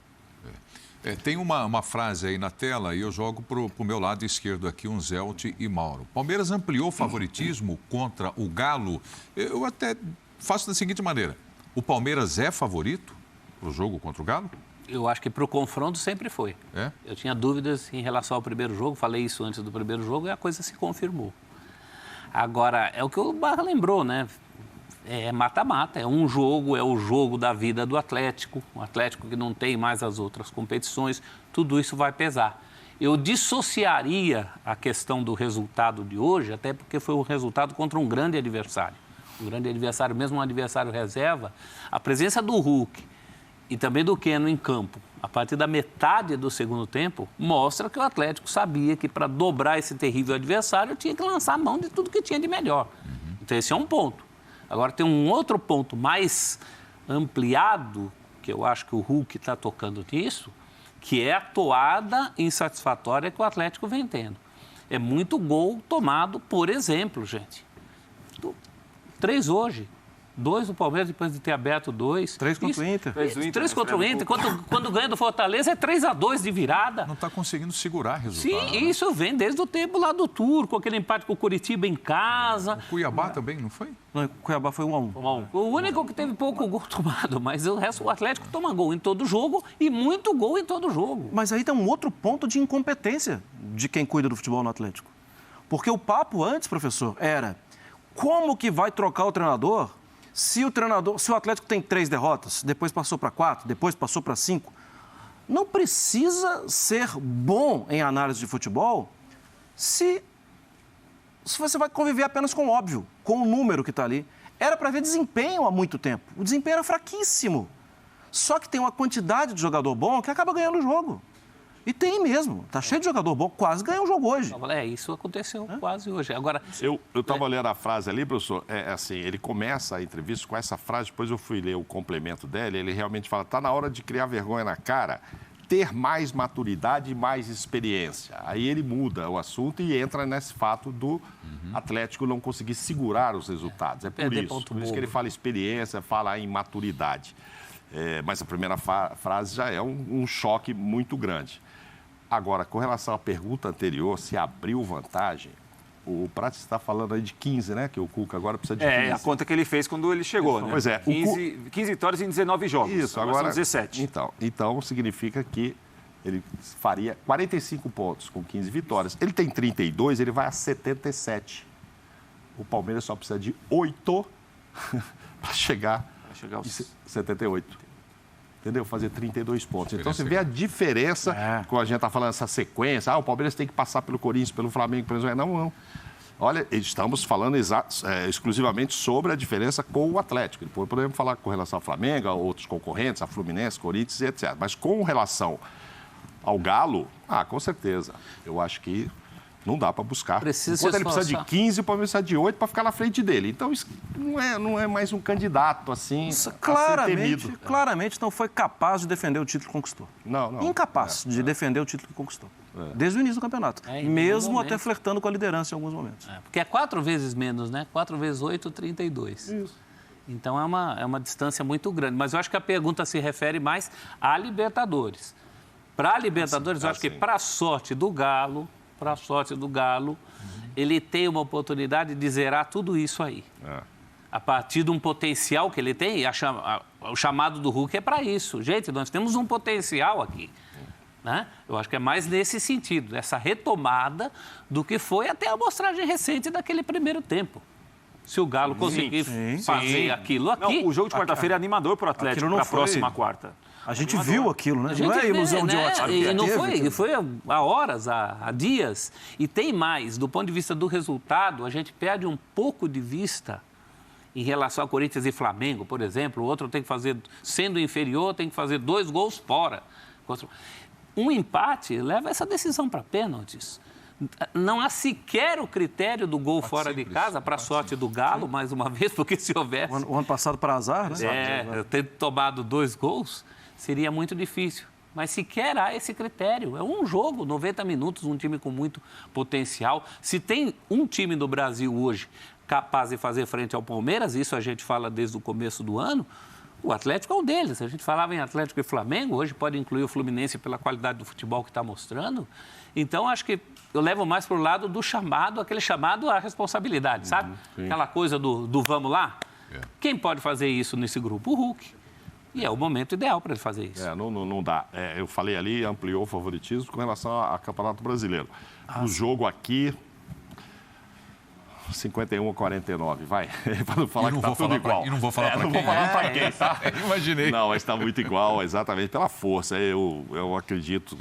Tem uma frase aí na tela e eu jogo para o meu lado esquerdo aqui, um Zelt e Mauro. Palmeiras ampliou o favoritismo contra o Galo. Eu até faço da seguinte maneira. O Palmeiras é favorito para o jogo contra o Galo? Eu acho que para o confronto sempre foi. Eu tinha dúvidas em relação ao primeiro jogo, falei isso antes do primeiro jogo e a coisa se confirmou. Agora, é o que o Barra lembrou, né? É mata-mata, é um jogo, é o jogo da vida do Atlético, um Atlético que não tem mais as outras competições, tudo isso vai pesar. Eu dissociaria a questão do resultado de hoje, até porque foi um resultado contra um grande adversário. Um grande adversário, mesmo um adversário reserva, a presença do Hulk e também do Keno em campo a partir da metade do segundo tempo, mostra que o Atlético sabia que para dobrar esse terrível adversário tinha que lançar a mão de tudo que tinha de melhor. Então esse é um ponto. Agora tem um outro ponto mais ampliado, que eu acho que o Hulk está tocando nisso, que é a toada insatisfatória que o Atlético vem tendo. É muito gol tomado, por exemplo, gente. 3 hoje. 2 do Palmeiras, depois de ter aberto 2. 3 contra o Inter. 3 contra o Inter. Quando ganha do Fortaleza é 3-2 de virada. Não está conseguindo segurar resultado. Sim, isso vem desde o tempo lá do Turco, aquele empate com o Curitiba em casa. O Cuiabá também, não foi? Não, o Cuiabá foi 1-1. O único que teve pouco gol tomado, mas o resto, o Atlético toma gol em todo jogo e muito gol em todo jogo. Mas aí tem um outro ponto de incompetência de quem cuida do futebol no Atlético. Porque o papo antes, professor, era como que vai trocar o treinador se o Atlético tem 3 derrotas, depois passou para 4, depois passou para 5. Não precisa ser bom em análise de futebol se você vai conviver apenas com o óbvio, com o número que está ali. Era para ver desempenho há muito tempo. O desempenho era fraquíssimo. Só que tem uma quantidade de jogador bom que acaba ganhando o jogo. E tem mesmo. Está cheio de jogador bom, quase ganhou o jogo hoje. Isso aconteceu quase hoje. Agora, eu estava olhando a frase ali, professor, assim, ele começa a entrevista com essa frase, depois eu fui ler o complemento dele, ele realmente fala, está na hora de criar vergonha na cara, ter mais maturidade e mais experiência. Aí ele muda o assunto e entra nesse fato do Atlético não conseguir segurar os resultados. É por isso que ele fala experiência, fala em maturidade. Mas a primeira frase já é um choque muito grande. Agora, com relação à pergunta anterior, se abriu vantagem, o Prates está falando aí de 15, né? Que o Cuca agora precisa de 15. É a conta que ele fez quando ele chegou, né? Pois é. 15 vitórias em 19 jogos. Isso, agora são 17. Então, significa que ele faria 45 pontos com 15 vitórias. Ele tem 32, ele vai a 77. O Palmeiras só precisa de 8 para chegar aos 78. Entendeu? Fazer 32 pontos. Então, você vê a diferença quando a gente está falando essa sequência. O Palmeiras tem que passar pelo Corinthians, pelo Flamengo, pelo Israel. Não. Olha, estamos falando exclusivamente sobre a diferença com o Atlético. Depois podemos falar com relação ao Flamengo, a outros concorrentes, a Fluminense, Corinthians, etc. Mas com relação ao Galo, com certeza. Eu acho que não dá para buscar. Enquanto ele precisa de 15, o Palmeiras precisa de 8 para ficar na frente dele. Então, isso não é mais um candidato, assim, a ser temido. Claramente não foi capaz de defender o título que conquistou. Não. Incapaz de defender o título que conquistou. Desde o início do campeonato. Mesmo até flertando com a liderança em alguns momentos. Porque é 4 vezes menos, né? 4 vezes 8, 32. Isso. Então, é uma distância muito grande. Mas eu acho que a pergunta se refere mais à Libertadores. Para a Libertadores, eu acho que para a sorte do Galo, ele tem uma oportunidade de zerar tudo isso aí. A partir de um potencial que ele tem, o chamado do Hulk é para isso. Gente, nós temos um potencial aqui. Né? Eu acho que é mais nesse sentido, essa retomada do que foi até a amostragem recente daquele primeiro tempo. Se o Galo conseguir fazer aquilo aqui... Não, o jogo de quarta-feira é animador para o Atlético para a próxima quarta. A gente viu aquilo, né? Não é ilusão de ótica. E não foi há horas, há dias. E tem mais, do ponto de vista do resultado, a gente perde um pouco de vista em relação a Corinthians e Flamengo, por exemplo. O outro tem que fazer, sendo inferior, tem que fazer 2 gols fora. Um empate leva essa decisão para pênaltis. Não há sequer o critério do gol fora de casa, para a sorte do Galo, mais uma vez, porque se houvesse... O ano passado para azar, né? Ter tomado 2 gols seria muito difícil. Mas sequer há esse critério. É um jogo, 90 minutos, um time com muito potencial. Se tem um time do Brasil hoje capaz de fazer frente ao Palmeiras, isso a gente fala desde o começo do ano, o Atlético é um deles. A gente falava em Atlético e Flamengo, hoje pode incluir o Fluminense pela qualidade do futebol que está mostrando. Então, acho que eu levo mais para o lado do chamado, aquele chamado à responsabilidade, sabe? Aquela coisa do vamos lá. Quem pode fazer isso nesse grupo? O Hulk. E é o momento ideal para ele fazer isso. Não dá. Eu falei ali, ampliou o favoritismo com relação ao Campeonato Brasileiro. O jogo aqui... 51-49, vai. Para não falar que está tudo igual. E não vou falar para quem. Não vou falar para quem, tá? Imaginei. Não, mas está muito igual, exatamente pela força. Eu acredito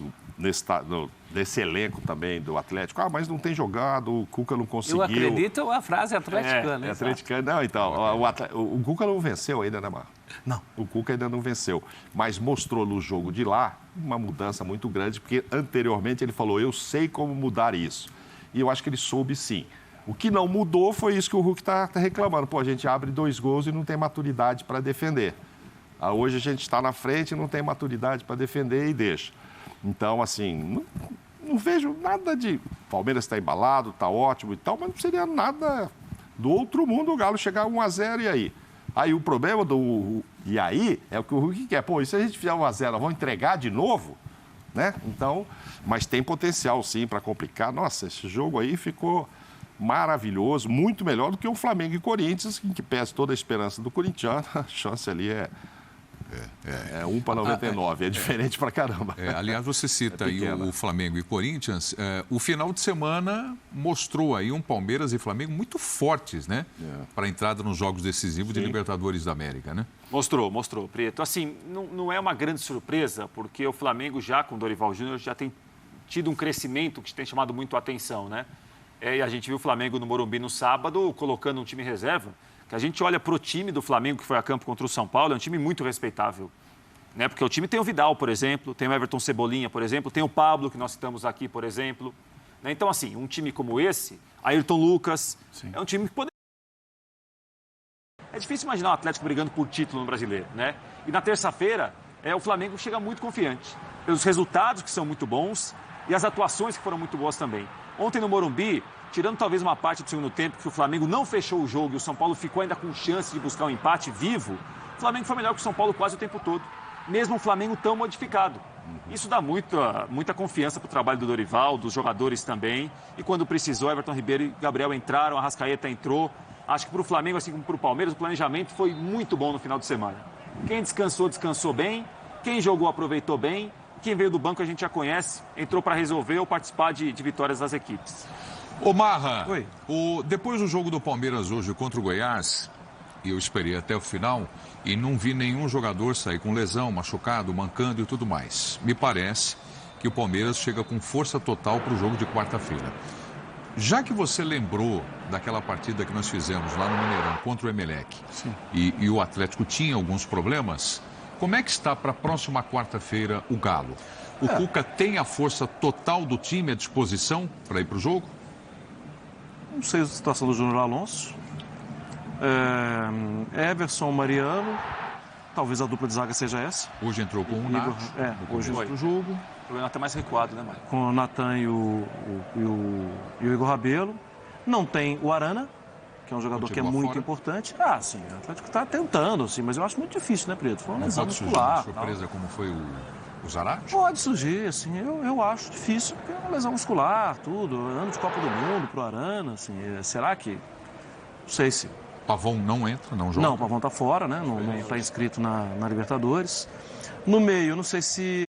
desse elenco também do Atlético. Mas não tem jogado, o Cuca não conseguiu. Eu acredito a frase atleticana. É atleticana. Não, então, o Cuca não venceu ainda, né, Marco? Não. O Cuca ainda não venceu. Mas mostrou no jogo de lá uma mudança muito grande, porque anteriormente ele falou, eu sei como mudar isso. E eu acho que ele soube sim. O que não mudou foi isso que o Hulk está reclamando. Pô, a gente abre 2 gols e não tem maturidade para defender. Hoje a gente está na frente e não tem maturidade para defender e deixa. Então, assim, não vejo nada de... O Palmeiras está embalado, está ótimo e tal, mas não seria nada do outro mundo o Galo chegar 1-0 e aí? Aí o problema do... E aí é o que o Hulk quer. Pô, e se a gente fizer 1-0, vão entregar de novo? Né? Então, mas tem potencial sim para complicar. Nossa, esse jogo aí ficou maravilhoso, muito melhor do que o Flamengo e Corinthians, em que pese toda a esperança do corintiano, a chance ali é 1 para 99, é diferente para caramba. Aliás, você cita aí o Flamengo e Corinthians. O final de semana mostrou aí um Palmeiras e Flamengo muito fortes, né? Para a entrada nos jogos decisivos de Libertadores da América, né? Mostrou, Prieto. Assim, não é uma grande surpresa, porque o Flamengo já com o Dorival Júnior já tem tido um crescimento que tem chamado muito a atenção, né? E a gente viu o Flamengo no Morumbi no sábado colocando um time reserva. Que a gente olha para o time do Flamengo que foi a campo contra o São Paulo, é um time muito respeitável. Né? Porque o time tem o Vidal, por exemplo, tem o Everton Cebolinha, por exemplo, tem o Pablo, que nós citamos aqui, por exemplo. Né? Então, assim, um time como esse, Ayrton Lucas, é um time que poderia... É difícil imaginar o Atlético brigando por título no Brasileiro, né? E na terça-feira, o Flamengo chega muito confiante. Pelos resultados que são muito bons e as atuações que foram muito boas também. Ontem no Morumbi, tirando talvez uma parte do segundo tempo, que o Flamengo não fechou o jogo e o São Paulo ficou ainda com chance de buscar um empate vivo, o Flamengo foi melhor que o São Paulo quase o tempo todo. Mesmo o Flamengo tão modificado. Isso dá muita confiança para o trabalho do Dorival, dos jogadores também. E quando precisou, Everton Ribeiro e Gabriel entraram, a Arrascaeta entrou. Acho que para o Flamengo, assim como para o Palmeiras, o planejamento foi muito bom no final de semana. Quem descansou, descansou bem. Quem jogou, aproveitou bem. Quem veio do banco, a gente já conhece. Entrou para resolver ou participar de vitórias das equipes. Ô Marra, depois do jogo do Palmeiras hoje contra o Goiás, eu esperei até o final e não vi nenhum jogador sair com lesão, machucado, mancando e tudo mais. Me parece que o Palmeiras chega com força total para o jogo de quarta-feira. Já que você lembrou daquela partida que nós fizemos lá no Mineirão contra o Emelec e o Atlético tinha alguns problemas, como é que está para a próxima quarta-feira o Galo? O Cuca tem a força total do time à disposição para ir para o jogo? Não sei a situação do Júnior Alonso. Everson, Mariano. Talvez a dupla de zaga seja essa. Hoje entrou com o Nath. Hoje entrou o jogo. O Renato é mais recuado, né, Mário? Com o Natan e o Igor Rabelo. Não tem o Arana, que é um jogador que é muito importante. Sim, o Atlético está tentando, sim, mas eu acho muito difícil, né, Preto? Foi uma lesão muscular. Surpresa como foi o Zarate? Pode surgir, assim, eu acho difícil, porque é uma lesão muscular, tudo. Ano de Copa do Mundo pro Arana, assim, será que... Não sei se... Pavão não entra, não joga? Não, o Pavão está fora, né? Não está inscrito na Libertadores. No meio, não sei se